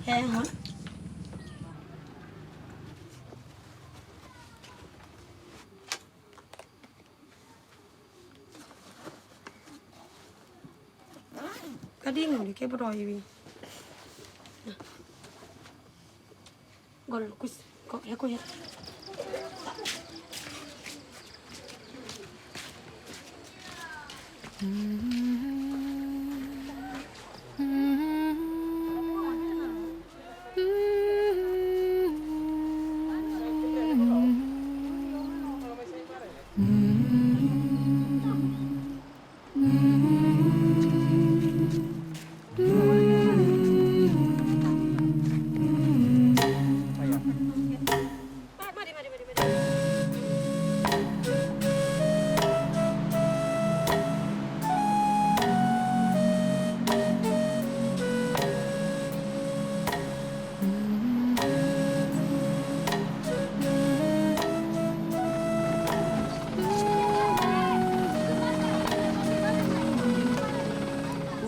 ہے ہاں kadi ngồi cái bờ đồi vì gọi là có cái cô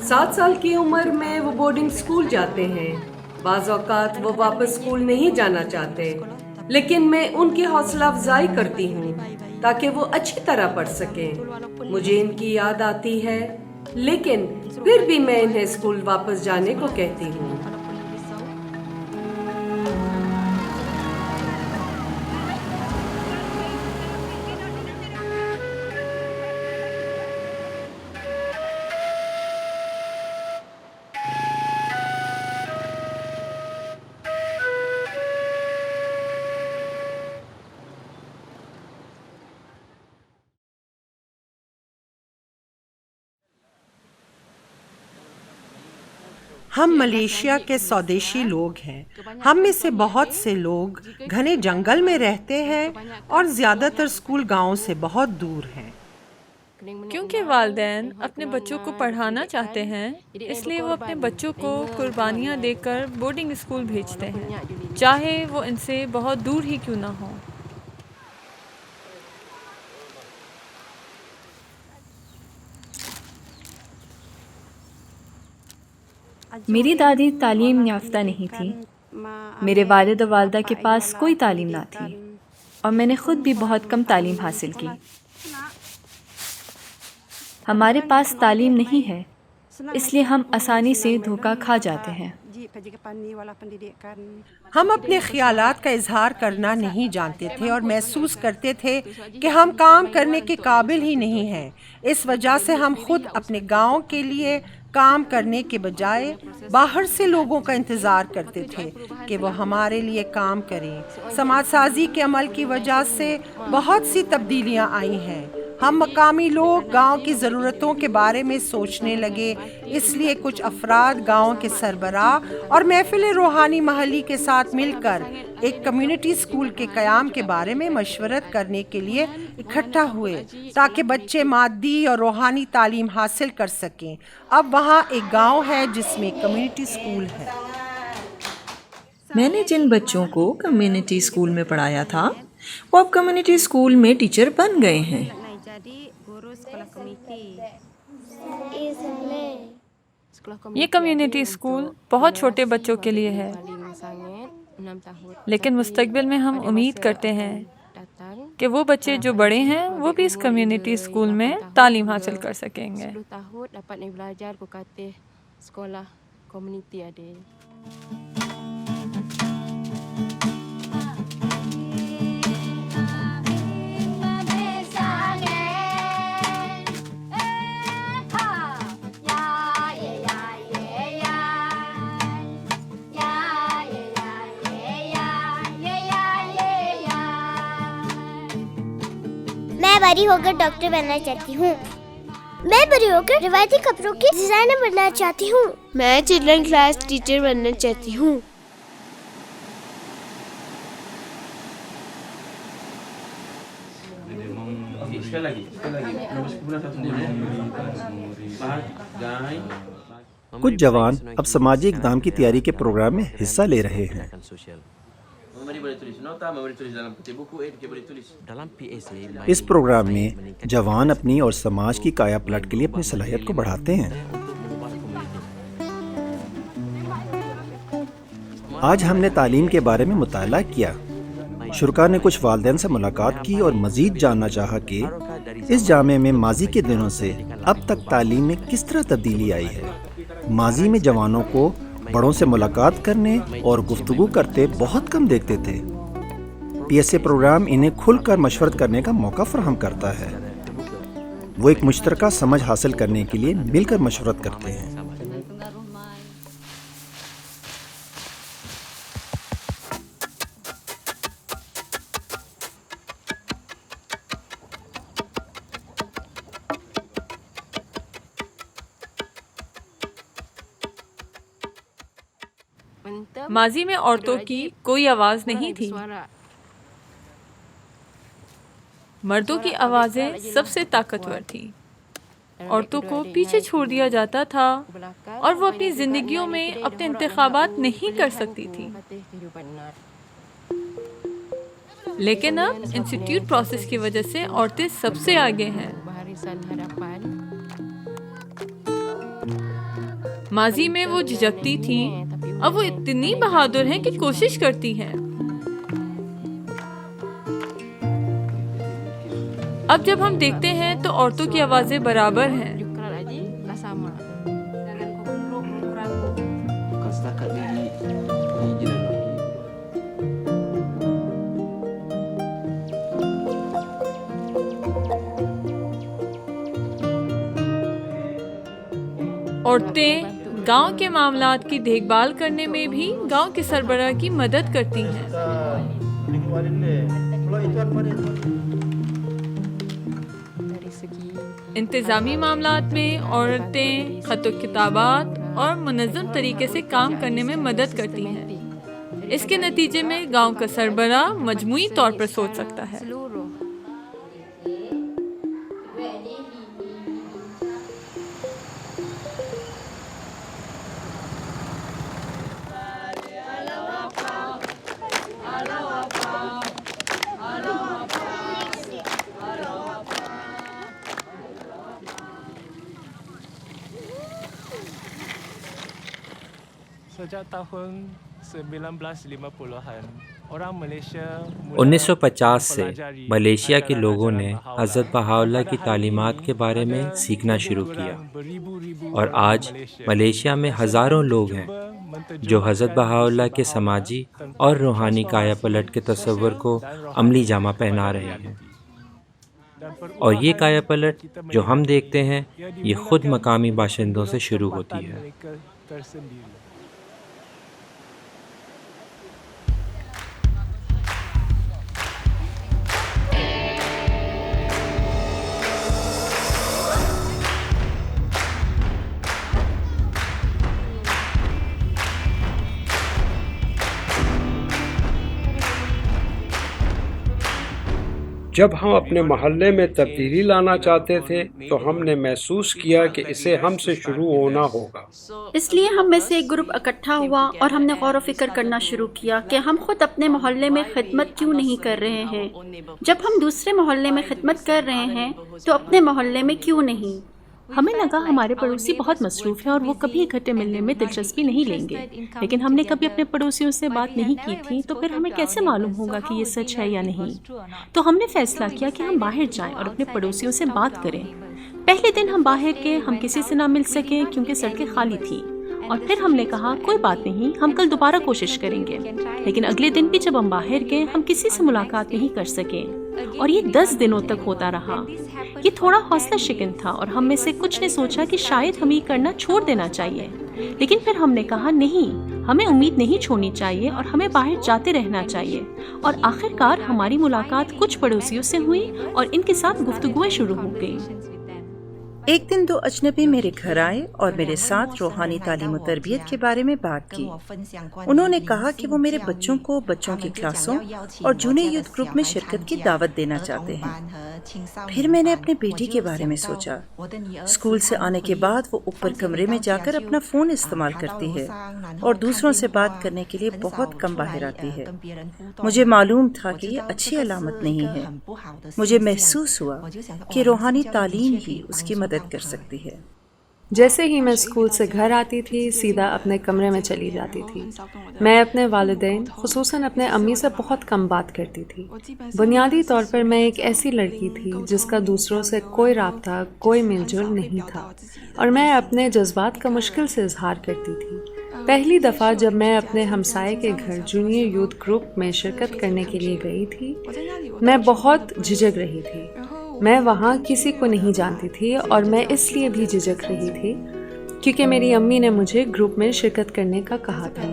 سات سال کی عمر میں وہ بورڈنگ اسکول جاتے ہیں. بعض اوقات وہ واپس اسکول نہیں جانا چاہتے، لیکن میں ان کی حوصلہ افزائی کرتی ہوں تاکہ وہ اچھی طرح پڑھ سکیں. مجھے ان کی یاد آتی ہے، لیکن پھر بھی میں انہیں اسکول واپس جانے کو کہتی ہوں. ہم ملیشیا کے سودیشی لوگ ہیں. ہم میں سے بہت سے لوگ گھنے جنگل میں رہتے ہیں اور زیادہ تر اسکول گاؤں سے بہت دور ہیں. کیونکہ والدین اپنے بچوں کو پڑھانا چاہتے ہیں، اس لیے وہ اپنے بچوں کو قربانیاں دے کر بورڈنگ اسکول بھیجتے ہیں، چاہے وہ ان سے بہت دور ہی کیوں نہ ہوں. میری دادی تعلیم یافتہ نہیں تھی. میرے والد و والدہ کے پاس کوئی تعلیم نہ تھی، اور میں نے خود بھی بہت کم تعلیم حاصل کی. ہمارے پاس تعلیم نہیں ہے، اس لیے ہم آسانی سے دھوکہ کھا جاتے ہیں. ہم اپنے خیالات کا اظہار کرنا نہیں جانتے تھے اور محسوس کرتے تھے کہ ہم کام کرنے کے قابل ہی نہیں ہیں. اس وجہ سے ہم خود اپنے گاؤں کے لیے کام کرنے کے بجائے باہر سے لوگوں کا انتظار کرتے تھے کہ وہ ہمارے لیے کام کریں. سماج سازی کے عمل کی وجہ سے بہت سی تبدیلیاں آئی ہیں. ہم مقامی لوگ گاؤں کی ضرورتوں کے بارے میں سوچنے لگے، اس لیے کچھ افراد گاؤں کے سربراہ اور محفل روحانی محلی کے ساتھ مل کر ایک کمیونٹی اسکول کے قیام کے بارے میں مشورت کرنے کے لیے اکٹھا ہوئے تاکہ بچے مادی اور روحانی تعلیم حاصل کر سکیں. اب وہاں ایک گاؤں ہے جس میں کمیونٹی اسکول ہے. میں نے جن بچوں کو کمیونٹی اسکول میں پڑھایا تھا وہ اب کمیونٹی اسکول میں ٹیچر بن گئے ہیں. یہ کمیونٹی اسکول بہت چھوٹے بچوں کے لیے ہے، لیکن مستقبل میں ہم امید کرتے ہیں کہ وہ بچے جو بڑے ہیں وہ بھی اس کمیونٹی اسکول میں تعلیم حاصل کر سکیں گے. میں بڑی ہو کر ڈاکٹر بننا چاہتی ہوں. میں بڑی ہو کر روایتی کپڑوں کی ڈیزائنر بننا چاہتی ہوں. میں چلڈرن کلاس ٹیچر بننا چاہتی ہوں. کچھ جوان اب سماجی اقدام کی تیاری کے پروگرام میں حصہ لے رہے ہیں. اس پروگرام میں جوان اپنی اور سماج کی کایا پلٹ کے لیے اپنی صلاحیت کو بڑھاتے ہیں۔ آج ہم نے تعلیم کے بارے میں مطالعہ کیا۔ شرکا نے کچھ والدین سے ملاقات کی اور مزید جاننا چاہا کہ اس جامعہ میں ماضی کے دنوں سے اب تک تعلیم میں کس طرح تبدیلی آئی ہے۔ ماضی میں جوانوں کو بڑوں سے ملاقات کرنے اور گفتگو کرتے بہت کم دیکھتے تھے۔ پی ایس اے پروگرام انہیں کھل کر مشورت کرنے کا موقع فراہم کرتا ہے۔ وہ ایک مشترکہ سمجھ حاصل کرنے کے لیے مل کر مشورت کرتے ہیں۔ ماضی میں عورتوں کی کوئی آواز نہیں تھی۔ مردوں کی آوازیں سب سے طاقتور تھیں۔ عورتوں کو پیچھے چھوڑ دیا جاتا تھا اور وہ اپنی زندگیوں میں اپنے انتخابات نہیں کر سکتی تھی۔ لیکن اب انسٹیٹیوٹ پروسیس کی وجہ سے عورتیں سب سے آگے ہیں۔ ماضی میں وہ جھجکتی تھیں، اب وہ اتنی بہادر ہیں کہ کوشش کرتی ہیں۔ اب جب ہم دیکھتے ہیں تو عورتوں کی آوازیں برابر ہیں۔ عورتیں گاؤں کے معاملات کی دیکھ بھال کرنے میں بھی گاؤں کے سربراہ کی مدد کرتی ہیں۔ انتظامی معاملات میں عورتیں خط و کتابات اور منظم طریقے سے کام کرنے میں مدد کرتی ہیں۔ اس کے نتیجے میں گاؤں کا سربراہ مجموعی طور پر سوچ سکتا ہے۔ Sejak tahun 1950-an, orang Malaysia 1950 سے ملیشیا کے لوگوں نے حضرت بہاءاللہ کی تعلیمات کے بارے میں سیکھنا شروع کیا، اور آج ملیشیا میں ہزاروں لوگ ہیں جو حضرت بہاءاللہ کے سماجی اور روحانی کایا پلٹ کے تصور کو عملی جامہ پہنا رہے ہیں۔ اور یہ کایا پلٹ جو ہم دیکھتے ہیں یہ خود مقامی باشندوں سے شروع ہوتی ہے۔ جب ہم اپنے محلے میں تبدیلی لانا چاہتے تھے تو ہم نے محسوس کیا کہ اسے ہم سے شروع ہونا ہوگا۔ اس لیے ہم میں سے ایک گروپ اکٹھا ہوا اور ہم نے غور و فکر کرنا شروع کیا کہ ہم خود اپنے محلے میں خدمت کیوں نہیں کر رہے ہیں۔ جب ہم دوسرے محلے میں خدمت کر رہے ہیں تو اپنے محلے میں کیوں نہیں؟ ہمیں لگا ہمارے پڑوسی بہت مصروف ہیں اور وہ کبھی اکٹھے ملنے میں دلچسپی نہیں لیں گے، لیکن ہم نے کبھی اپنے پڑوسیوں سے بات نہیں کی تھی، تو پھر ہمیں کیسے معلوم ہوگا کہ یہ سچ ہے یا نہیں؟ تو ہم نے فیصلہ کیا کہ ہم باہر جائیں اور اپنے پڑوسیوں سے بات کریں۔ پہلے دن ہم باہر کے، ہم کسی سے نہ مل سکے کیونکہ سڑکیں خالی تھیں، اور پھر ہم نے کہا کوئی بات نہیں، ہم کل دوبارہ کوشش کریں گے۔ لیکن اگلے دن بھی جب ہم باہر گئے ہم کسی سے ملاقات نہیں کر سکے، اور یہ 10 دنوں تک ہوتا رہا۔ یہ تھوڑا حوصلہ شکن تھا اور ہم میں سے کچھ نے سوچا کہ شاید ہمیں کرنا چھوڑ دینا چاہیے، لیکن پھر ہم نے کہا نہیں، ہمیں امید نہیں چھوڑنی چاہیے اور ہمیں باہر جاتے رہنا چاہیے۔ اور آخر کار ہماری ملاقات کچھ پڑوسیوں سے ہوئی اور ان کے ساتھ گفتگویں شروع ہو گئی۔ ایک دن 2 اجنبی میرے گھر آئے اور میرے ساتھ روحانی تعلیم و تربیت کے بارے میں بات کی۔ انہوں نے کہا کہ وہ میرے بچوں کو بچوں کی کلاسوں اور جونیئر یوتھ گروپ میں شرکت کی دعوت دینا چاہتے ہیں۔ پھر میں نے اپنی بیٹی کے بارے میں سوچا۔ اسکول سے آنے کے بعد وہ اوپر کمرے میں جا کر اپنا فون استعمال کرتی ہے اور دوسروں سے بات کرنے کے لیے بہت کم باہر آتی ہے۔ مجھے معلوم تھا کہ یہ اچھی علامت نہیں ہے۔ مجھے محسوس ہوا کہ روحانی تعلیم ہی اس کی مدد کر سکتی ہے۔ جیسے ہی میں اسکول سے گھر آتی تھی سیدھا اپنے کمرے میں چلی جاتی تھی۔ میں اپنے والدین خصوصاً اپنے امی سے بہت کم بات کرتی تھی۔ بنیادی طور پر میں ایک ایسی لڑکی تھی جس کا دوسروں سے کوئی رابطہ، کوئی مل جل نہیں تھا، اور میں اپنے جذبات کا مشکل سے اظہار کرتی تھی۔ پہلی دفعہ جب میں اپنے ہمسائے کے گھر جونیئر یوتھ گروپ میں شرکت کرنے کے لیے گئی تھی، میں بہت جھجک رہی تھی۔ میں وہاں کسی کو نہیں جانتی تھی، اور میں اس لیے بھی جھجک رہی تھی کیونکہ میری امی نے مجھے گروپ میں شرکت کرنے کا کہا تھا۔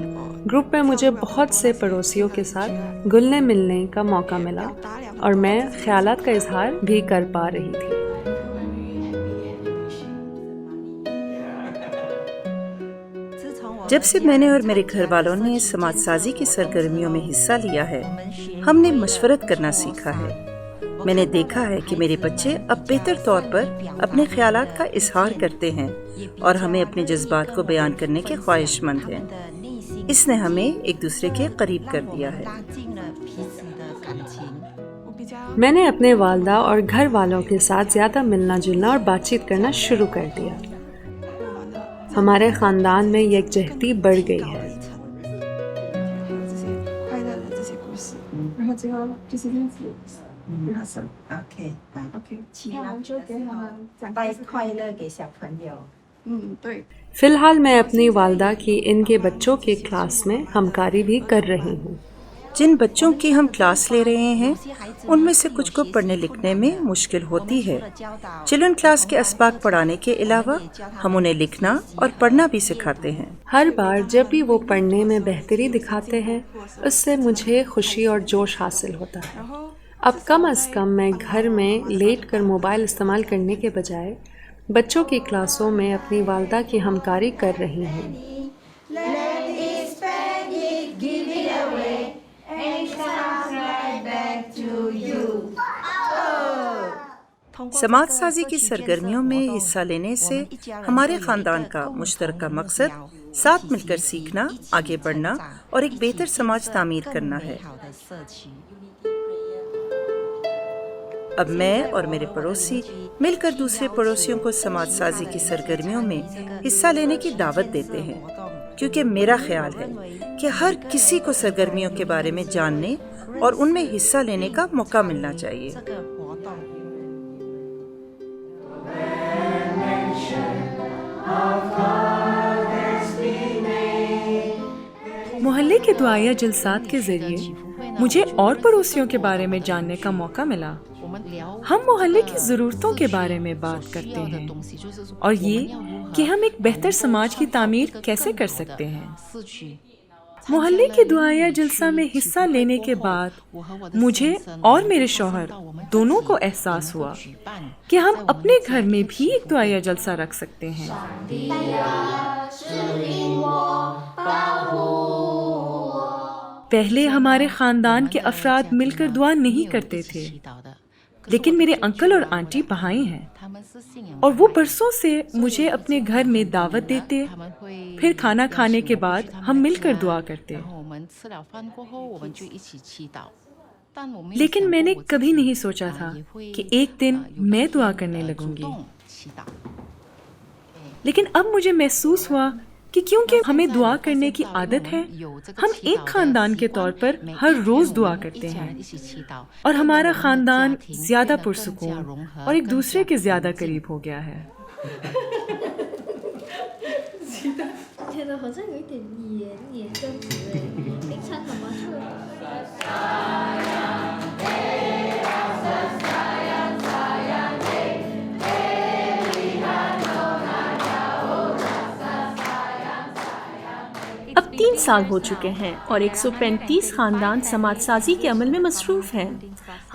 گروپ میں مجھے بہت سے پڑوسیوں کے ساتھ گلنے ملنے کا موقع ملا، اور میں خیالات کا اظہار بھی کر پا رہی تھی۔ جب سے میں نے اور میرے گھر والوں نے سماج سازی کی سرگرمیوں میں حصہ لیا ہے، ہم نے مشورت کرنا سیکھا ہے۔ میں نے دیکھا ہے کہ میرے بچے اب بہتر طور پر اپنے خیالات کا اظہار کرتے ہیں اور ہمیں اپنے جذبات کو بیان کرنے کے خواہش مند ہیں۔ اس نے ہمیں ایک دوسرے کے قریب کر دیا ہے۔ میں نے اپنے والدہ اور گھر والوں کے ساتھ زیادہ ملنا جلنا اور بات چیت کرنا شروع کر دیا۔ ہمارے خاندان میں یکجہتی بڑھ گئی ہے۔ فی الحال میں اپنی والدہ کی ان کے بچوں کے کلاس میں ہمکاری بھی کر رہی ہوں۔ جن بچوں کی ہم کلاس لے رہے ہیں ان میں سے کچھ کو پڑھنے لکھنے میں مشکل ہوتی ہے۔ چلڈرن کلاس کے اسباق پڑھانے کے علاوہ ہم انہیں لکھنا اور پڑھنا بھی سکھاتے ہیں۔ ہر بار جب بھی وہ پڑھنے میں بہتری دکھاتے ہیں اس سے مجھے خوشی اور جوش حاصل ہوتا ہے۔ اب کم از کم میں گھر میں لیٹ کر موبائل استعمال کرنے کے بجائے بچوں کی کلاسوں میں اپنی والدہ کی ہمکاری کر رہی ہوں۔ سماج سازی کی سرگرمیوں میں حصہ لینے سے ہمارے خاندان کا مشترکہ مقصد ساتھ مل کر سیکھنا، آگے بڑھنا اور ایک بہتر سماج تعمیر کرنا ہے۔ اب میں اور میرے پڑوسی مل کر دوسرے پڑوسیوں کو سماج سازی کی سرگرمیوں میں حصہ لینے کی دعوت دیتے ہیں، کیونکہ میرا خیال ہے کہ ہر کسی کو سرگرمیوں کے بارے میں جاننے اور ان میں حصہ لینے کا موقع ملنا چاہیے۔ محلے کے دعائیہ جلسات کے ذریعے مجھے اور پڑوسیوں کے بارے میں جاننے کا موقع ملا۔ ہم محلے کی ضرورتوں کے بارے میں بات کرتے ہیں اور یہ کہ ہم ایک بہتر سماج کی تعمیر کیسے کر سکتے ہیں۔ محلے کے دعائیہ جلسہ میں حصہ لینے کے بعد مجھے اور میرے شوہر دونوں کو احساس ہوا کہ ہم اپنے گھر میں بھی ایک دعائیہ جلسہ رکھ سکتے ہیں۔ پہلے ہمارے خاندان کے افراد مل کر دعا نہیں کرتے تھے، لیکن میرے انکل اور آنٹی بہائی ہیں اور وہ برسوں سے مجھے اپنے گھر میں دعوت دیتے، پھر کھانا کھانے کے بعد ہم مل کر دعا کرتے۔ لیکن میں نے کبھی نہیں سوچا تھا کہ ایک دن میں دعا کرنے لگوں گی۔ لیکن اب مجھے محسوس ہوا کہ کیونکہ ہمیں دعا کرنے کی عادت ہے، ہم ایک خاندان کے طور پر ہر روز دعا کرتے ہیں اور ہمارا خاندان زیادہ پرسکون اور ایک دوسرے کے زیادہ قریب ہو گیا ہے۔ اب 3 سال ہو چکے ہیں اور 135 خاندان سماج سازی کے عمل میں مصروف ہیں۔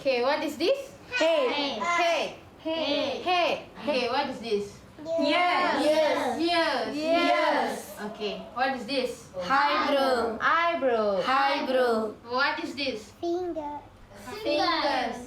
Okay, what is this? Hey. Hey. Hey. Hey. Okay, what is this? Yes. Yes. Yes. Yes. Okay, what is this? Eyebrow. Eyebrow. Eyebrow. What is this? Finger. Fingers.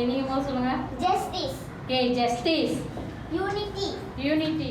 Ini mau சொல்லுங்க. Justice. Okay, justice. Unity. Unity.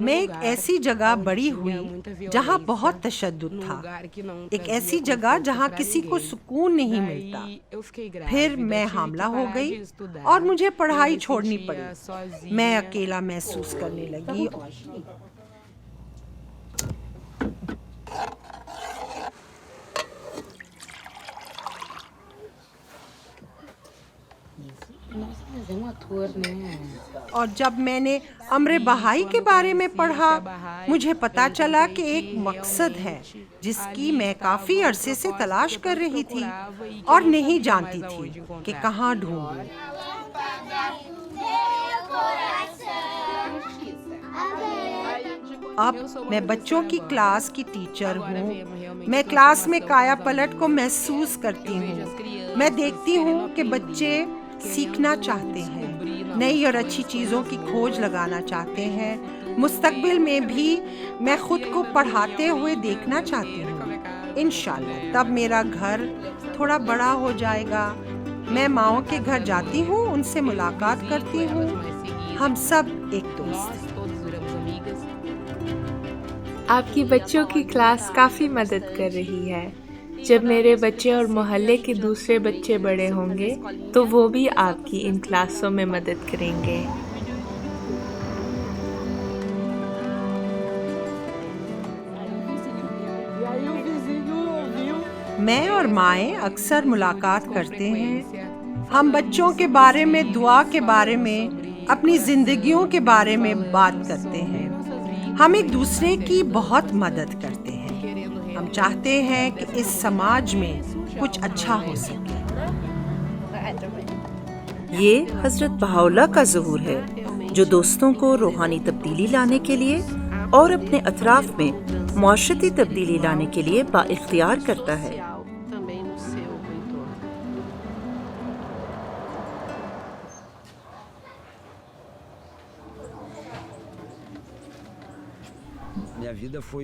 میں ایک ایسی جگہ بڑی ہوئی جہاں بہت تشدد تھا، ایک ایسی جگہ جہاں کسی کو سکون نہیں ملتا۔ پھر میں حاملہ ہو گئی اور مجھے پڑھائی چھوڑنی پڑی۔ میں اکیلا محسوس کرنے لگی۔ اور جب میں نے امر بہائی کے بارے میں پڑھا، مجھے پتا چلا کہ ایک مقصد ہے جس کی میں کافی عرصے سے تلاش کر رہی تھی اور نہیں جانتی تھی کہ کہاں ڈھونڈوں۔ اب میں بچوں کی کلاس کی ٹیچر ہوں۔ میں کلاس میں کایا پلٹ کو محسوس کرتی ہوں۔ میں دیکھتی ہوں کہ بچے سیکھنا چاہتے ہیں، نئی اور اچھی چیزوں کی کھوج لگانا چاہتے ہیں۔ مستقبل میں بھی میں خود کو پڑھاتے ہوئے دیکھنا چاہتی ہوں۔ انشاءاللہ تب میرا گھر تھوڑا بڑا ہو جائے گا۔ میں ماؤں کے گھر جاتی ہوں، ان سے ملاقات کرتی ہوں۔ ہم سب ایک دوست ہیں۔ آپ کی بچوں کی کلاس کافی مدد کر رہی ہے۔ جب میرے بچے اور محلے کے دوسرے بچے بڑے ہوں گے تو وہ بھی آپ کی ان کلاسوں میں مدد کریں گے۔ میں اور مائیں اکثر ملاقات کرتے ہیں۔ ہم بچوں کے بارے میں، دعا کے بارے میں، اپنی زندگیوں کے بارے میں بات کرتے ہیں۔ ہم ایک دوسرے کی بہت مدد کرتے ہیں۔ ہم چاہتے ہیں کہ اس سماج میں کچھ اچھا ہو سکے۔ یہ حضرت بہاءاللہ کا ظہور ہے جو دوستوں کو روحانی تبدیلی لانے کے لیے اور اپنے اطراف میں معاشرتی تبدیلی لانے کے لیے بااختیار کرتا ہے۔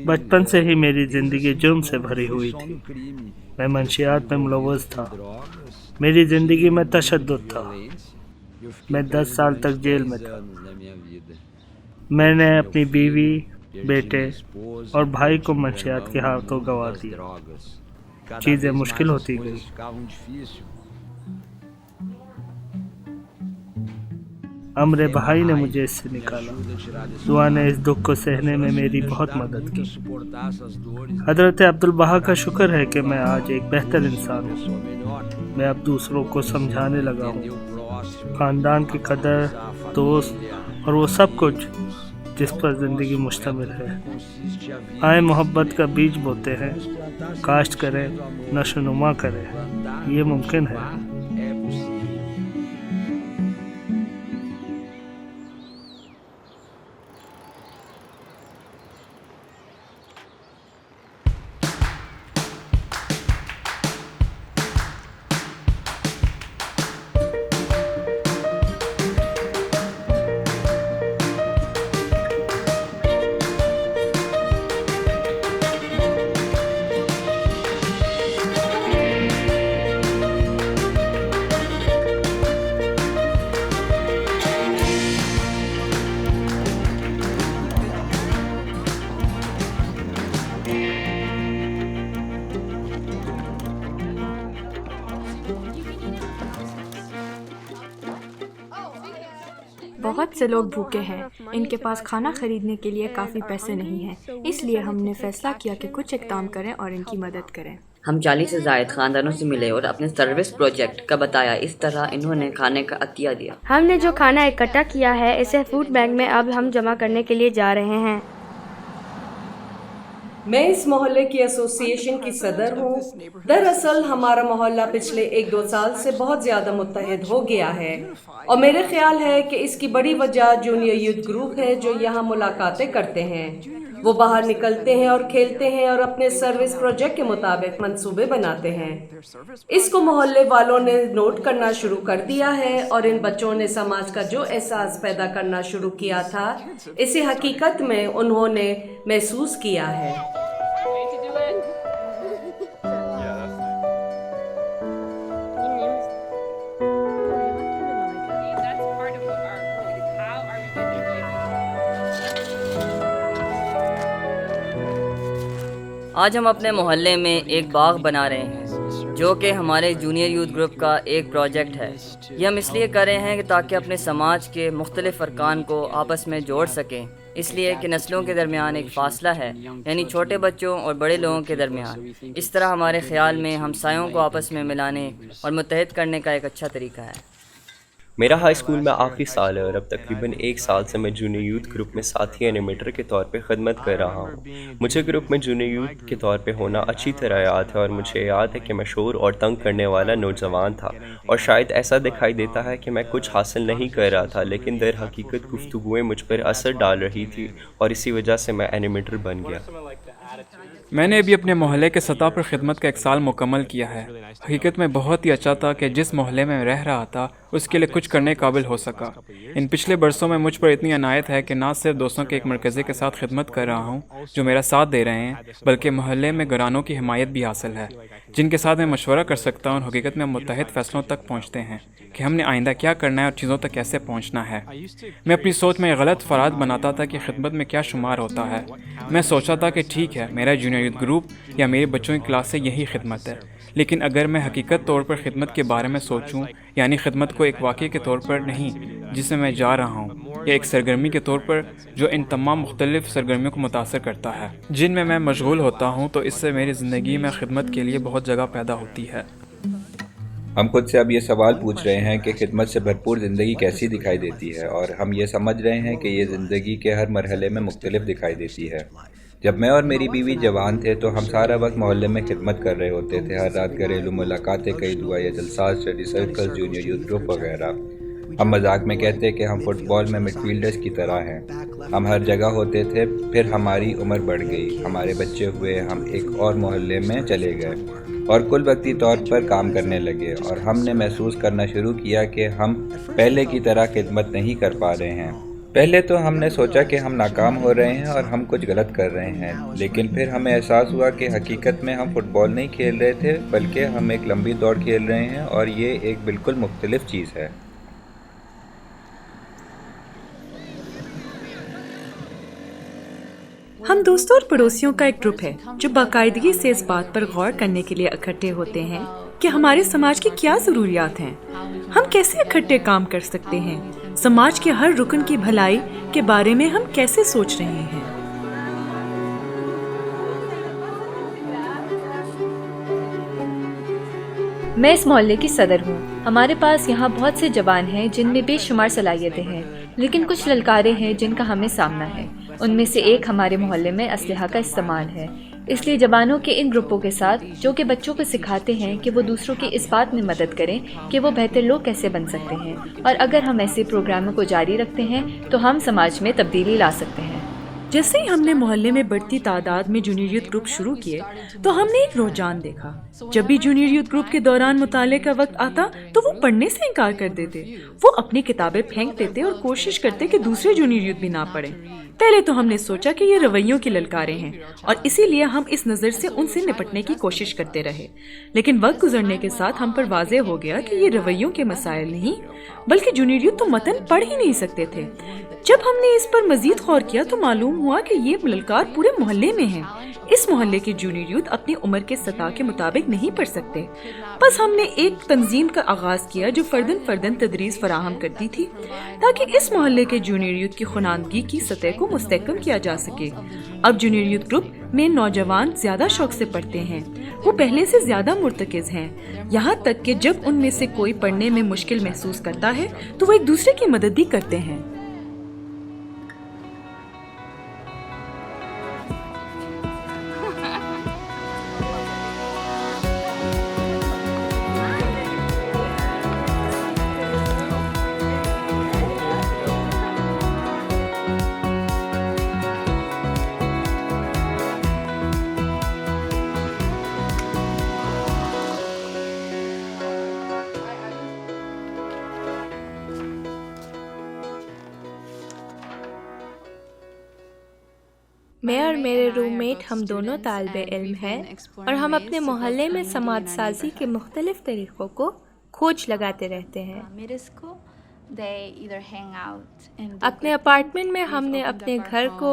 بچپن سے ہی میری زندگی جرم سے بھری ہوئی تھی۔ میں منشیات میں ملوث تھا۔ میری زندگی میں تشدد تھا۔ میں 10 سال تک جیل میں تھا۔ میں نے اپنی بیوی، بیٹے اور بھائی کو منشیات کے ہاتھوں گنوا دیا۔ چیزیں مشکل ہوتی گئی۔ امر بہائی نے مجھے اس سے نکالا۔ دعا نے اس دکھ کو سہنے میں میری بہت مدد کی۔ حضرت عبدالبہا کا شکر ہے کہ میں آج ایک بہتر انسان ہوں۔ میں اب دوسروں کو سمجھانے لگا ہوں۔ خاندان کی قدر، دوست اور وہ سب کچھ جس پر زندگی مشتمل ہے۔ آئے محبت کا بیج بوتے ہیں، کاشت کریں، نشو نما کریں۔ یہ ممکن ہے۔ بہت سے لوگ بھوکے ہیں۔ ان کے پاس کھانا خریدنے کے لیے کافی پیسے نہیں ہیں، اس لیے ہم نے فیصلہ کیا کہ کچھ اقدام کریں اور ان کی مدد کریں۔ ہم 40 سے زائد خاندانوں سے ملے اور اپنے سروس پروجیکٹ کا بتایا۔ اس طرح انہوں نے کھانے کا عطیہ دیا۔ ہم نے جو کھانا اکٹھا کیا ہے اسے فوڈ بینک میں اب ہم جمع کرنے کے لیے جا رہے ہیں۔ میں اس محلے کی ایسوسی ایشن کی صدر ہوں۔ دراصل ہمارا محلہ پچھلے 1-2 سال سے بہت زیادہ متحد ہو گیا ہے اور میرے خیال ہے کہ اس کی بڑی وجہ جونیئر یوتھ گروپ ہے جو یہاں ملاقاتیں کرتے ہیں۔ وہ باہر نکلتے ہیں اور کھیلتے ہیں اور اپنے سروس پروجیکٹ کے مطابق منصوبے بناتے ہیں۔ اس کو محلے والوں نے نوٹ کرنا شروع کر دیا ہے اور ان بچوں نے سماج کا جو احساس پیدا کرنا شروع کیا تھا اسے حقیقت میں انہوں نے محسوس کیا ہے۔ آج ہم اپنے محلے میں ایک باغ بنا رہے ہیں جو کہ ہمارے جونیئر یوتھ گروپ کا ایک پروجیکٹ ہے۔ یہ ہم اس لیے کر رہے ہیں کہ تاکہ اپنے سماج کے مختلف ارکان کو آپس میں جوڑ سکیں، اس لیے کہ نسلوں کے درمیان ایک فاصلہ ہے، یعنی چھوٹے بچوں اور بڑے لوگوں کے درمیان۔ اس طرح ہمارے خیال میں ہمسایوں کو آپس میں ملانے اور متحد کرنے کا ایک اچھا طریقہ ہے۔ میرا ہائی اسکول میں آخری سال ہے اور اب تقریباً 1 سال سے میں جونیئر یوتھ گروپ میں ساتھی اینیمیٹر کے طور پہ خدمت کر رہا ہوں۔ مجھے گروپ میں جونیئر یوتھ کے طور پہ ہونا اچھی طرح یاد ہے اور مجھے یاد ہے کہ میں شور اور تنگ کرنے والا نوجوان تھا اور شاید ایسا دکھائی دیتا ہے کہ میں کچھ حاصل نہیں کر رہا تھا، لیکن در حقیقت گفتگویں مجھ پر اثر ڈال رہی تھی اور اسی وجہ سے میں اینیمیٹر بن گیا۔ میں نے ابھی اپنے محلے کے سطح پر خدمت کا 1 سال مکمل کیا ہے۔ حقیقت میں بہت ہی اچھا تھا کہ جس محلے میں رہ رہا تھا اس کے لیے کچھ کرنے قابل ہو سکا۔ ان پچھلے برسوں میں مجھ پر اتنی عنایت ہے کہ نہ صرف دوستوں کے ایک مرکزے کے ساتھ خدمت کر رہا ہوں جو میرا ساتھ دے رہے ہیں، بلکہ محلے میں گرانوں کی حمایت بھی حاصل ہے جن کے ساتھ میں مشورہ کر سکتا ہوں اور حقیقت میں متحد فیصلوں تک پہنچتے ہیں کہ ہم نے آئندہ کیا کرنا ہے اور چیزوں تک کیسے پہنچنا ہے۔ میں اپنی سوچ میں غلط فراد بناتا تھا کہ خدمت میں کیا شمار ہوتا ہے۔ میں سوچا تھا کہ ٹھیک ہے، میرا جونیئر یوتھ گروپ یا میرے بچوں کی کلاس سے یہی خدمت ہے، لیکن اگر میں حقیقت طور پر خدمت کے بارے میں سوچوں، یعنی خدمت کو ایک واقعے کے طور پر نہیں جس میں جا رہا ہوں، یا ایک سرگرمی کے طور پر جو ان تمام مختلف سرگرمیوں کو متاثر کرتا ہے جن میں مشغول ہوتا ہوں، تو اس سے میری زندگی میں خدمت کے لیے بہت جگہ پیدا ہوتی ہے۔ ہم خود سے اب یہ سوال پوچھ رہے ہیں کہ خدمت سے بھرپور زندگی کیسی دکھائی دیتی ہے، اور ہم یہ سمجھ رہے ہیں کہ یہ زندگی کے ہر مرحلے میں مختلف دکھائی دیتی ہے۔ جب میں اور میری بیوی جوان تھے تو ہم سارا وقت محلے میں خدمت کر رہے ہوتے تھے، ہر رات گھریلو ملاقاتیں، کئی دعا یا جلسات، study circle, junior youth group وغیرہ۔ ہم مذاق میں کہتے کہ ہم فٹ بال میں مڈ فیلڈرز کی طرح ہیں، ہم ہر جگہ ہوتے تھے۔ پھر ہماری عمر بڑھ گئی، ہمارے بچے ہوئے، ہم ایک اور محلے میں چلے گئے اور کل وقتی طور پر کام کرنے لگے، اور ہم نے محسوس کرنا شروع کیا کہ ہم پہلے کی طرح خدمت نہیں کر پا رہے ہیں۔ پہلے تو ہم نے سوچا کہ ہم ناکام ہو رہے ہیں اور ہم کچھ غلط کر رہے ہیں، لیکن پھر ہمیں احساس ہوا کہ حقیقت میں ہم فٹ بال نہیں کھیل رہے تھے بلکہ ہم ایک لمبی دوڑ کھیل رہے ہیں، اور یہ ایک بالکل مختلف چیز ہے۔ ہم دوستوں اور پڑوسیوں کا ایک گروپ ہے جو باقاعدگی سے اس بات پر غور کرنے کے لیے اکٹھے ہوتے ہیں کہ ہمارے سماج کی کیا ضروریات ہیں، ہم کیسے اکٹھے کام کر سکتے ہیں، سماج کے ہر رکن کی بھلائی کے بارے میں ہم کیسے سوچ رہے ہیں۔ میں اس محلے کی صدر ہوں۔ ہمارے پاس یہاں بہت سے جوان ہیں جن میں بے شمار صلاحیتیں ہیں، لیکن کچھ للکاریں ہیں جن کا ہمیں سامنا ہے۔ ان میں سے ایک ہمارے محلے میں اسلحہ کا استعمال ہے۔ اس لیے جوانوں کے ان گروپوں کے ساتھ جو کہ بچوں کو سکھاتے ہیں کہ وہ دوسروں کی اس بات میں مدد کریں کہ وہ بہتر لوگ کیسے بن سکتے ہیں، اور اگر ہم ایسے پروگراموں کو جاری رکھتے ہیں تو ہم سماج میں تبدیلی لا سکتے ہیں۔ جیسے ہی ہم نے محلے میں بڑھتی تعداد میں جونیئر یوتھ گروپ شروع کیے تو ہم نے ایک رجحان دیکھا۔ جب بھی جونیئر یوتھ گروپ کے دوران مطالعے کا وقت آتا تو وہ پڑھنے سے انکار کر دیتے، وہ اپنی کتابیں پھینک دیتے اور کوشش کرتے کہ دوسرے جونیئر یوتھ بھی نہ پڑھیں۔ پہلے تو ہم نے سوچا کہ یہ رویوں کی للکاریں ہیں اور اسی لیے ہم اس نظر سے ان سے نپٹنے کی کوشش کرتے رہے، لیکن وقت گزرنے کے ساتھ ہم پر واضح ہو گیا کہ یہ رویوں کے مسائل نہیں بلکہ جونیئر یوتھ تو متن پڑھ ہی نہیں سکتے تھے۔ جب ہم نے اس پر مزید غور کیا تو معلوم ہوا کہ یہ للکار پورے محلے میں ہیں۔ اس محلے کے جونیئر یوتھ اپنی عمر کے سطح کے مطابق نہیں پڑھ سکتے، بس ہم نے ایک تنظیم کا آغاز کیا جو فرداً تدریس فراہم کرتی تھی تاکہ اس محلے کے جونیئر یوتھ کی خواندگی کی سطح کو مستحکم کیا جا سکے۔ اب جونیئر یوتھ گروپ میں نوجوان زیادہ شوق سے پڑھتے ہیں، وہ پہلے سے زیادہ مرتکز ہیں، یہاں تک کہ جب ان میں سے کوئی پڑھنے میں مشکل محسوس کرتا ہے تو وہ ایک دوسرے کی مدد بھی کرتے ہیں۔ میں اور میرے روم میٹ ہم دونوں طالب علم ہیں اور ہم اپنے محلے میں سماج سازی کے مختلف طریقوں کو کھوج لگاتے رہتے ہیں۔ اپنے اپارٹمنٹ میں ہم نے اپنے گھر کو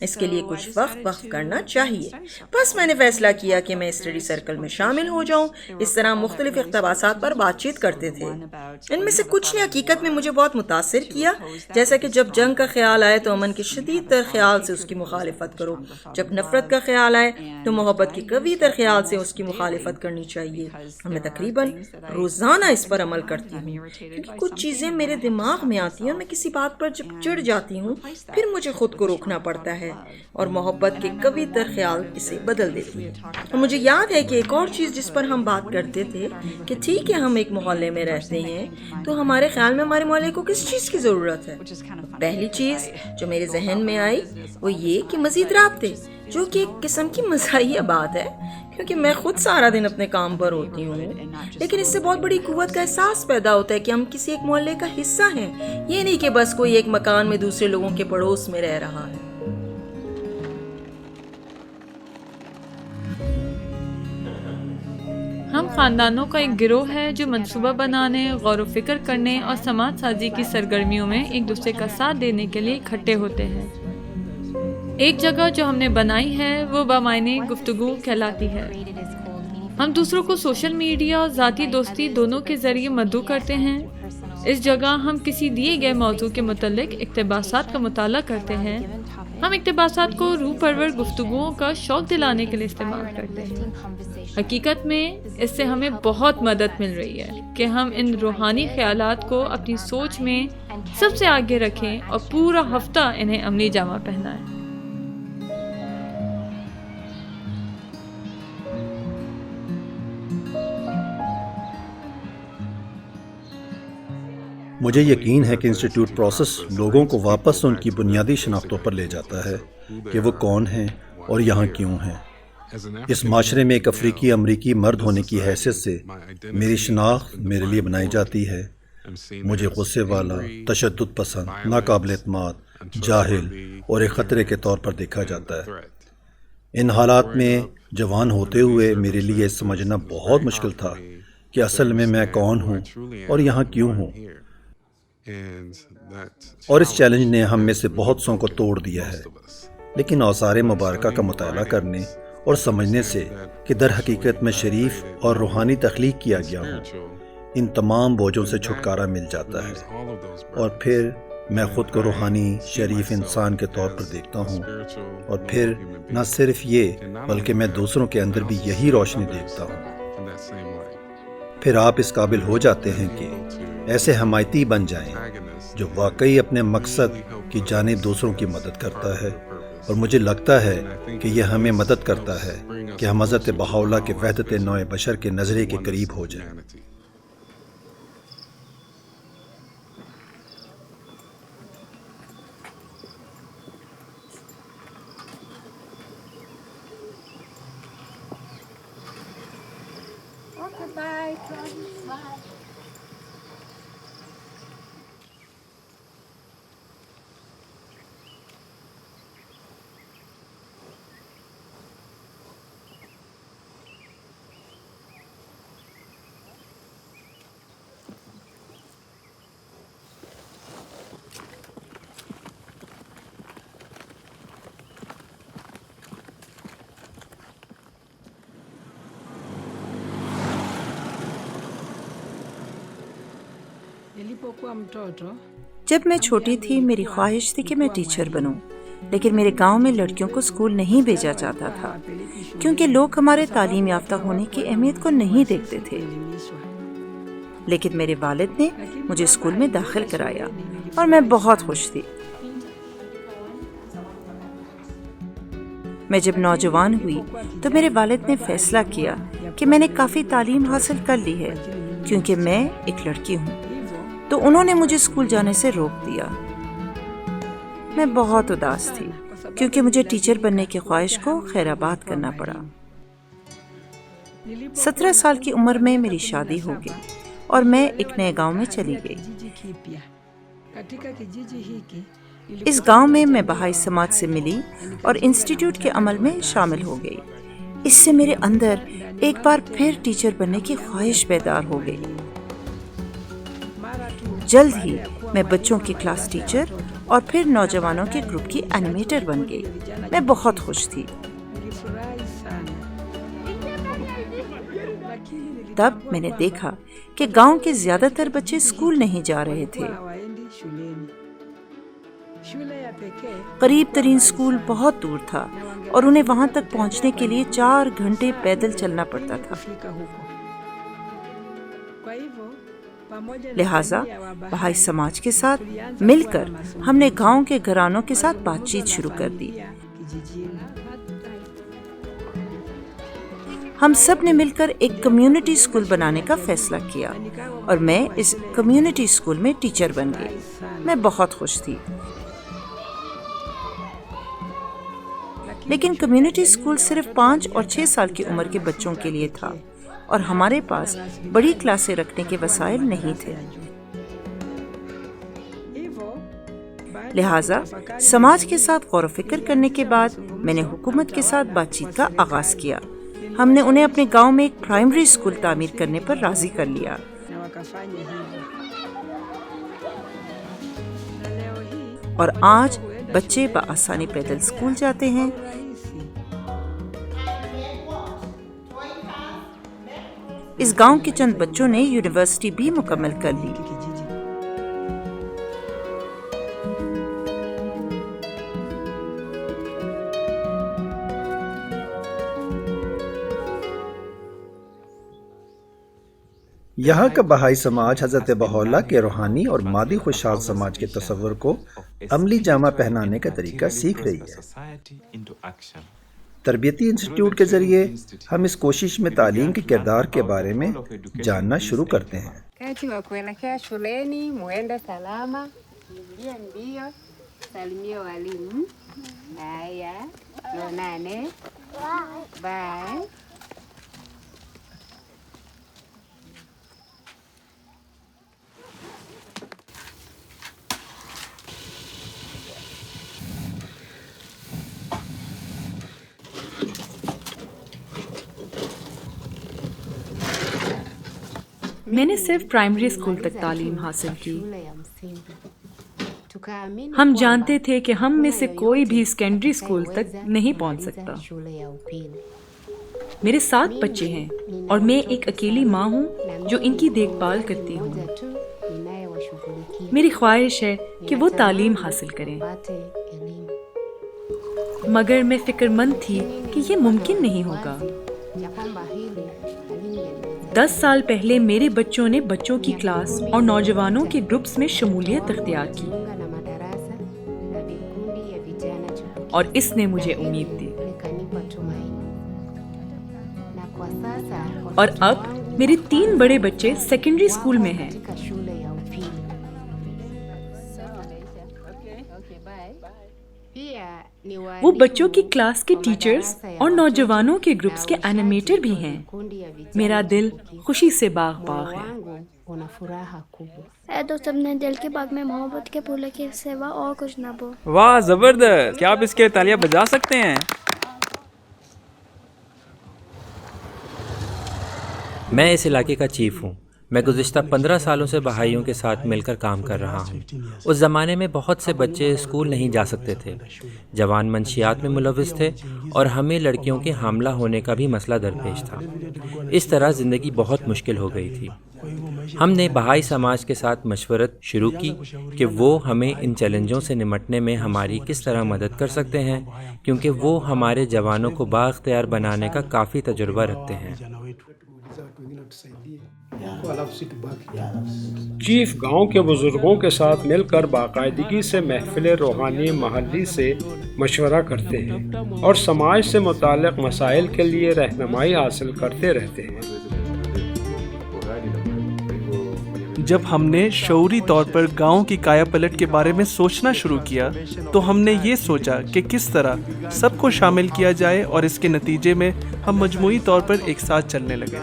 اس کے لیے کچھ وقت کرنا چاہیے۔ بس میں نے فیصلہ کیا کہ میں اسٹڈی سرکل میں شامل ہو جاؤں۔ اس طرح مختلف اقتباسات پر بات چیت کرتے تھے۔ ان میں سے کچھ نے حقیقت میں مجھے بہت متاثر کیا، جیسا کہ جب جنگ کا خیال آئے تو امن کے شدید تر خیال سے اس کی مخالفت کرو، جب نفرت کا خیال آئے تو محبت کے قوی تر خیال سے اس کی مخالفت کرنی چاہیے۔ اور میں تقریباً روزانہ اس پر عمل کرتی ہوں، کیونکہ کچھ چیزیں میرے دماغ میں آتی ہیں اور میں کسی بات پر جب چڑھ جاتی ہوں پھر مجھے خود کو روکنا پڑتا ہے اور محبت کے قوی تر خیال اسے بدل دیتی ہے۔ اور مجھے یاد ہے کہ ایک اور چیز جس پر ہم بات کرتے تھے کہ ٹھیک ہے ہم ایک محلے میں رہتے ہیں تو ہمارے خیال میں ہمارے محلے کو کس چیز کی ضرورت ہے۔ پہلی چیز جو میرے ذہن میں آئی وہ یہ کہ مزید رابطے، جو کہ ایک قسم کی مزاحیہ بات ہے کیونکہ میں خود سارا دن اپنے کام پر ہوتی ہوں، لیکن اس سے بہت بڑی قوت کا احساس پیدا ہوتا ہے کہ ہم کسی ایک محلے کا حصہ ہیں، یہ نہیں کہ بس کوئی ایک مکان میں دوسرے لوگوں کے پڑوس میں رہ رہا ہے۔ ہم خاندانوں کا ایک گروہ ہے جو منصوبہ بنانے، غور و فکر کرنے اور سماج سازی کی سرگرمیوں میں ایک دوسرے کا ساتھ دینے کے لیے اکٹھے ہوتے ہیں۔ ایک جگہ جو ہم نے بنائی ہے وہ بامعنی گفتگو کہلاتی ہے۔ ہم دوسروں کو سوشل میڈیا اور ذاتی دوستی دونوں کے ذریعے مدعو کرتے ہیں۔ اس جگہ ہم کسی دیے گئے موضوع کے متعلق اقتباسات کا مطالعہ کرتے ہیں۔ ہم اقتباسات کو روح پرور گفتگوؤں کا شوق دلانے کے لیے استعمال کرتے ہیں۔ حقیقت میں اس سے ہمیں بہت مدد مل رہی ہے کہ ہم ان روحانی خیالات کو اپنی سوچ میں سب سے آگے رکھیں اور پورا ہفتہ انہیں عملی جامہ پہنائیں۔ مجھے یقین ہے کہ انسٹیٹیوٹ پروسیس لوگوں کو واپس ان کی بنیادی شناختوں پر لے جاتا ہے کہ وہ کون ہیں اور یہاں کیوں ہیں۔ اس معاشرے میں ایک افریقی امریکی مرد ہونے کی حیثیت سے میری شناخت میرے لیے بنائی جاتی ہے۔ مجھے غصے والا، تشدد پسند، ناقابل اعتماد، جاہل اور ایک خطرے کے طور پر دیکھا جاتا ہے۔ ان حالات میں جوان ہوتے ہوئے میرے لیے سمجھنا بہت مشکل تھا کہ اصل میں کون ہوں اور یہاں کیوں ہوں، اور اس چیلنج نے ہم میں سے بہت سوں کو توڑ دیا ہے۔ لیکن آثار مبارکہ کا مطالعہ کرنے اور سمجھنے سے کہ در حقیقت میں شریف اور روحانی تخلیق کیا گیا ہوں، ان تمام بوجھوں سے چھٹکارا مل جاتا ہے، اور پھر میں خود کو روحانی شریف انسان کے طور پر دیکھتا ہوں، اور پھر نہ صرف یہ بلکہ میں دوسروں کے اندر بھی یہی روشنی دیکھتا ہوں۔ پھر آپ اس قابل ہو جاتے ہیں کہ ایسے حمایتی بن جائیں جو واقعی اپنے مقصد کی جانب دوسروں کی مدد کرتا ہے، اور مجھے لگتا ہے کہ یہ ہمیں مدد کرتا ہے کہ ہم حضرت بہاءاللہ کے وحدت نوع بشر کے نظریے کے قریب ہو جائیں۔ جب میں چھوٹی تھی میری خواہش تھی کہ میں ٹیچر بنوں، لیکن میرے گاؤں میں لڑکیوں کو اسکول نہیں بھیجا جاتا تھا کیونکہ لوگ ہمارے تعلیم یافتہ ہونے کی اہمیت کو نہیں دیکھتے تھے۔ لیکن میرے والد نے مجھے اسکول میں داخل کرایا اور میں بہت خوش تھی۔ میں جب نوجوان ہوئی تو میرے والد نے فیصلہ کیا کہ میں نے کافی تعلیم حاصل کر لی ہے کیونکہ میں ایک لڑکی ہوں، تو انہوں نے مجھے اسکول جانے سے روک دیا۔ میں بہت اداس تھی کیونکہ مجھے ٹیچر بننے کی خواہش کو خیرآباد کرنا پڑا۔ 17 سال کی عمر میں میری شادی ہو گئی اور میں ایک نئے گاؤں میں چلی گئی۔ اس گاؤں میں بہائی سماج سے ملی اور انسٹیٹیوٹ کے عمل میں شامل ہو گئی۔ اس سے میرے اندر ایک بار پھر ٹیچر بننے کی خواہش بیدار ہو گئی۔ جلد ہی میں بچوں کی کلاس ٹیچر اور پھر نوجوانوں کے گروپ کی اینیمیٹر بن گئی۔ میں بہت خوش تھی۔ تب میں نے دیکھا کہ گاؤں کے زیادہ تر بچے اسکول نہیں جا رہے تھے۔ قریب ترین اسکول بہت دور تھا اور انہیں وہاں تک پہنچنے کے لیے 4 گھنٹے پیدل چلنا پڑتا تھا۔ لہٰذا بہائی سماج کے ساتھ مل کر ہم نے گاؤں کے گھرانوں کے ساتھ بات چیت شروع کر دی۔ ہم سب نے مل کر ایک کمیونٹی اسکول بنانے کا فیصلہ کیا اور میں اس کمیونٹی اسکول میں ٹیچر بن گئی۔ میں بہت خوش تھی۔ لیکن کمیونٹی اسکول صرف 5 اور 6 سال کی عمر کے بچوں کے لیے تھا اور ہمارے پاس بڑی کلاسیں رکھنے کے وسائل نہیں تھے۔ لہٰذا سماج کے ساتھ غور و فکر کرنے کے بعد میں نے حکومت کے ساتھ بات چیت کا آغاز کیا۔ ہم نے انہیں اپنے گاؤں میں ایک پرائمری اسکول تعمیر کرنے پر راضی کر لیا۔ اور آج بچے بآسانی پیدل اسکول جاتے ہیں۔ اس گاؤں کے چند بچوں نے یونیورسٹی بھی مکمل کر لی۔ یہاں کا بہائی سماج حضرت بہاءاللہ کے روحانی اور مادی خوشحال سماج کے تصور کو عملی جامہ پہنانے کا طریقہ سیکھ رہی ہے۔ تربیتی انسٹیٹیوٹ کے ذریعے ہم اس کوشش میں تعلیم کے کردار کے بارے میں جاننا شروع کرتے ہیں۔ Wakati wa kuelekea shuleni muende salama, ingia mbio, salimia walimu. Haya, tuonane. Bye. میں نے صرف پرائمری اسکول تک تعلیم حاصل کی۔ ہم جانتے تھے کہ ہم میں سے کوئی بھی سیکنڈری اسکول تک نہیں پہنچ سکتا۔ میرے 7 بچے ہیں اور میں ایک اکیلی ماں ہوں جو ان کی دیکھ بھال کرتی ہوں۔ میری خواہش ہے کہ وہ تعلیم حاصل کریں، مگر میں فکر مند تھی کہ یہ ممکن نہیں ہوگا۔ 10 سال پہلے میرے بچوں نے بچوں کی کلاس اور نوجوانوں کے گروپس میں شمولیت اختیار کی اور اس نے مجھے امید دی۔ اور اب میرے 3 بڑے بچے سیکنڈری اسکول میں ہیں۔ وہ بچوں کی کلاس کے ٹیچرز اور نوجوانوں کے گروپس کے اینیمیٹر بھی ہیں۔ میرا دل خوشی سے باغ باغ ہے۔ اے دوست، اپنے دل کے باغ میں محبت کے پھولوں کے سوا اور کچھ نہ بو۔ واہ زبردست! کیا آپ اس کے تالیاں بجا سکتے ہیں؟ میں اس علاقے کا چیف ہوں۔ میں گزشتہ 15 سالوں سے بہائیوں کے ساتھ مل کر کام کر رہا ہوں۔ اس زمانے میں بہت سے بچے اسکول نہیں جا سکتے تھے، جوان منشیات میں ملوث تھے اور ہمیں لڑکیوں کے حاملہ ہونے کا بھی مسئلہ درپیش تھا۔ اس طرح زندگی بہت مشکل ہو گئی تھی۔ ہم نے بہائی سماج کے ساتھ مشورت شروع کی کہ وہ ہمیں ان چیلنجوں سے نمٹنے میں ہماری کس طرح مدد کر سکتے ہیں، کیونکہ وہ ہمارے جوانوں کو بااختیار بنانے کا کافی تجربہ رکھتے ہیں۔ چیف گاؤں کے بزرگوں کے ساتھ مل کر باقاعدگی سے محفل روحانی محلی سے مشورہ کرتے ہیں اور سماج سے متعلق مسائل کے لیے رہنمائی حاصل کرتے رہتے ہیں۔ جب ہم نے شعوری طور پر گاؤں کی کایا پلٹ کے بارے میں سوچنا شروع کیا تو ہم نے یہ سوچا کہ کس طرح سب کو شامل کیا جائے اور اس کے نتیجے میں ہم مجموعی طور پر ایک ساتھ چلنے لگے۔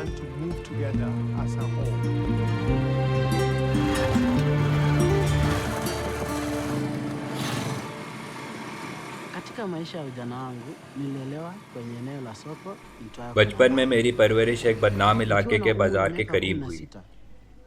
بچپن میں میری پرورش ایک بدنام علاقے کے بازار کے قریب ہوئی۔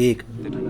1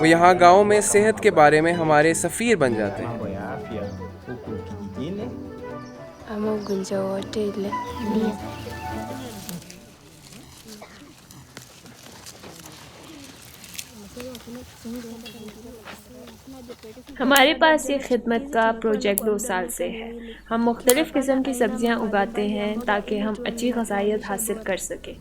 وہ یہاں گاؤں میں صحت کے بارے میں ہمارے سفیر بن جاتے ہیں۔ ہمارے پاس یہ خدمت کا پروجیکٹ 2 سال سے ہے۔ ہم مختلف قسم کی سبزیاں اگاتے ہیں تاکہ ہم اچھی غذائیت حاصل کر سکیں۔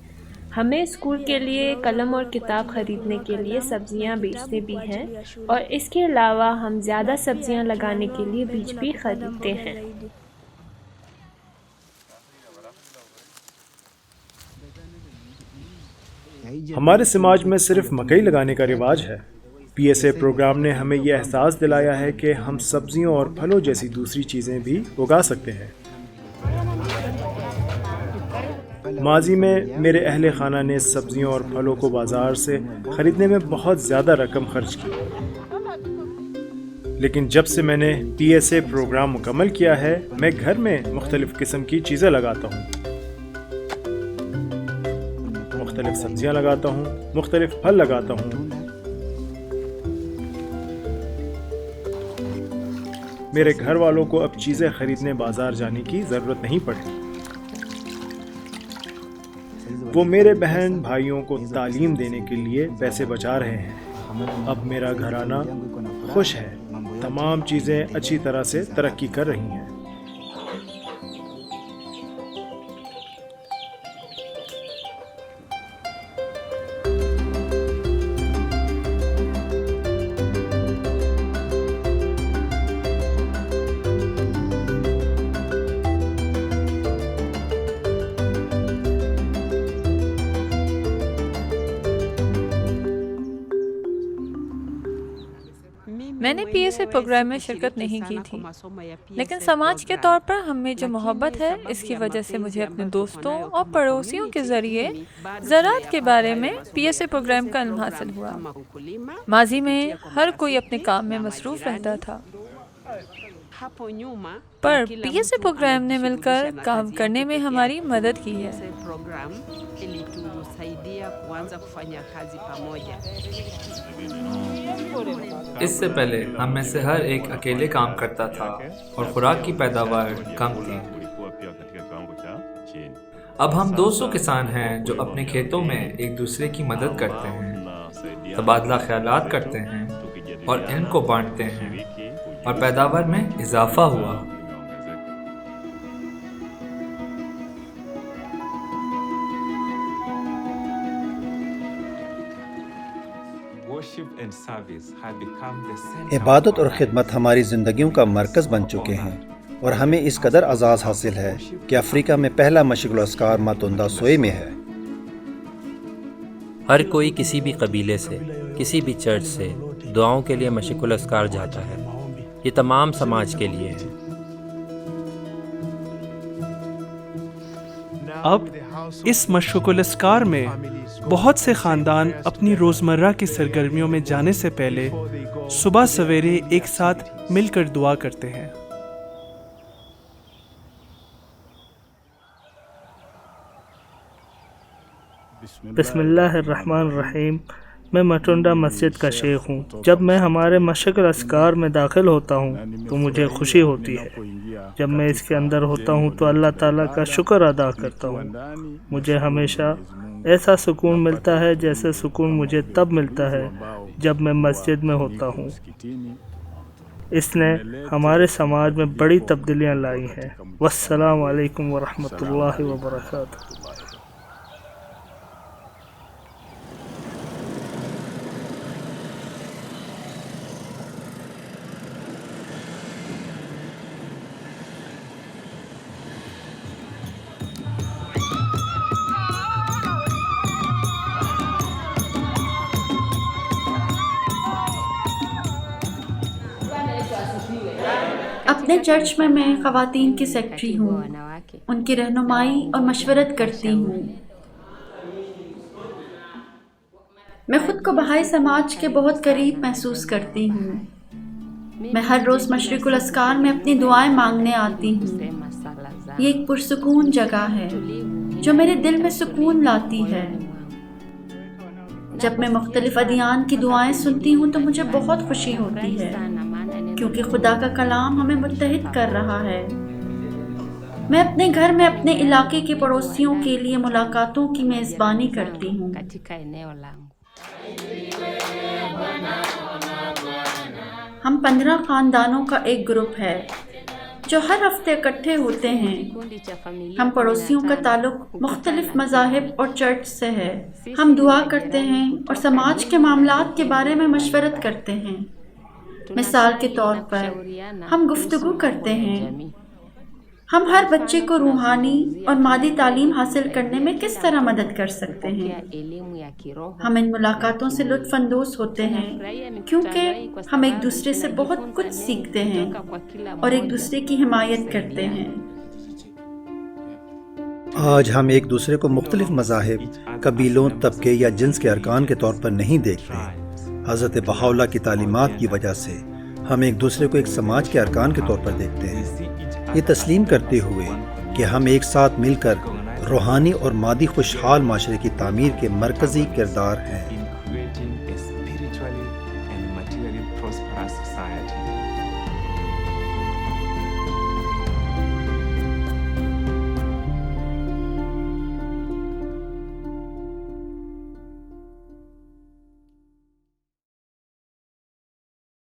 ہمیں اسکول کے لیے قلم اور کتاب خریدنے کے لیے سبزیاں بیچتے بھی ہیں، اور اس کے علاوہ ہم زیادہ سبزیاں لگانے کے لیے بیج بھی خریدتے ہیں۔ ہمارے سماج میں صرف مکئی لگانے کا رواج ہے۔ پی ایس اے پروگرام نے ہمیں یہ احساس دلایا ہے کہ ہم سبزیوں اور پھلوں جیسی دوسری چیزیں بھی اگا سکتے ہیں۔ ماضی میں میرے اہل خانہ نے سبزیوں اور پھلوں کو بازار سے خریدنے میں بہت زیادہ رقم خرچ کی، لیکن جب سے میں نے پی ایس اے پروگرام مکمل کیا ہے، میں گھر میں مختلف قسم کی چیزیں لگاتا ہوں، مختلف سبزیاں لگاتا ہوں، مختلف پھل لگاتا ہوں۔ میرے گھر والوں کو اب چیزیں خریدنے بازار جانے کی ضرورت نہیں پڑتی۔ وہ میرے بہن بھائیوں کو تعلیم دینے کے لیے پیسے بچا رہے ہیں۔ اب میرا گھرانہ خوش ہے، تمام چیزیں اچھی طرح سے ترقی کر رہی ہیں۔ میں نے پی ایس اے پروگرام میں شرکت نہیں کی تھی، لیکن سماج کے طور پر ہم میں جو محبت ہے، اس کی وجہ سے مجھے اپنے دوستوں اور پڑوسیوں کے ذریعے زراعت کے بارے میں پی ایس اے پروگرام کا علم حاصل ہوا۔ ماضی میں ہر کوئی اپنے کام میں مصروف رہتا تھا، پر پی ایس اے پروگرام نے مل کر کام کرنے میں ہماری مدد کی ہے۔ اس سے پہلے ہم میں سے ہر ایک اکیلے کام کرتا تھا اور خوراک کی پیداوار کم تھی۔ اب ہم 200 کسان ہیں جو اپنے کھیتوں میں ایک دوسرے کی مدد کرتے ہیں، تبادلہ خیالات کرتے ہیں اور علم کو بانٹتے ہیں، اور پیداوار میں اضافہ ہوا۔ عبادت اور خدمت ہماری زندگیوں کا مرکز بن چکے ہیں، اور ہمیں اس قدر اعزاز حاصل ہے کہ افریقہ میں پہلا مشق الاسکار ماتوندا سوئے میں ہے۔ ہر کوئی کسی بھی قبیلے سے، کسی بھی چرچ سے دعاؤں کے لیے مشق الاسکار جاتا ہے۔ یہ تمام سماج کے لیے ہے۔ اب اس مشق الاسکار میں بہت سے خاندان اپنی روزمرہ کی سرگرمیوں میں جانے سے پہلے صبح سویرے ایک ساتھ مل کر دعا کرتے ہیں۔ بسم اللہ الرحمن الرحیم۔ میں ماتوندا مسجد کا شیخ ہوں۔ جب میں ہمارے مشق الاسکار میں داخل ہوتا ہوں تو مجھے خوشی ہوتی ہے۔ جب میں اس کے اندر ہوتا ہوں تو اللہ تعالیٰ کا شکر ادا کرتا ہوں۔ مجھے ہمیشہ ایسا سکون ملتا ہے جیسے سکون مجھے تب ملتا ہے جب میں مسجد میں ہوتا ہوں۔ اس نے ہمارے سماج میں بڑی تبدیلیاں لائی ہیں۔ والسلام علیکم ورحمۃ اللہ وبرکاتہ۔ اپنے چرچ میں خواتین کی سیکرٹری ہوں، ان کی رہنمائی اور مشورت کرتی ہوں۔ میں خود کو بہائی سماج کے بہت قریب محسوس کرتی ہوں۔ میں ہر روز مشرق الاسکار میں اپنی دعائیں مانگنے آتی ہوں۔ یہ ایک پرسکون جگہ ہے جو میرے دل میں سکون لاتی ہے۔ جب میں مختلف ادیان کی دعائیں سنتی ہوں تو مجھے بہت خوشی ہوتی ہے، کیونکہ خدا کا کلام ہمیں متحد کر رہا ہے۔ میں اپنے گھر میں اپنے علاقے کے پڑوسیوں کے لیے ملاقاتوں کی میزبانی کرتی ہوں۔ ہم 15 خاندانوں کا ایک گروپ ہے جو ہر ہفتے اکٹھے ہوتے ہیں۔ ہم پڑوسیوں کا تعلق مختلف مذاہب اور چرچ سے ہے۔ ہم دعا کرتے ہیں اور سماج کے معاملات کے بارے میں مشورت کرتے ہیں۔ مثال کے طور پر ہم گفتگو کرتے ہیں، ہم ہر بچے کو روحانی اور مادی تعلیم حاصل کرنے میں کس طرح مدد کر سکتے ہیں۔ ہم ان ملاقاتوں سے لطف اندوز ہوتے ہیں کیونکہ ہم ایک دوسرے سے بہت کچھ سیکھتے ہیں اور ایک دوسرے کی حمایت کرتے ہیں۔ آج ہم ایک دوسرے کو مختلف مذاہب، قبیلوں، طبقے یا جنس کے ارکان کے طور پر نہیں دیکھتے۔ حضرت بہاءاللہ کی تعلیمات کی وجہ سے ہم ایک دوسرے کو ایک سماج کے ارکان کے طور پر دیکھتے ہیں، یہ تسلیم کرتے ہوئے کہ ہم ایک ساتھ مل کر روحانی اور مادی خوشحال معاشرے کی تعمیر کے مرکزی کردار ہیں۔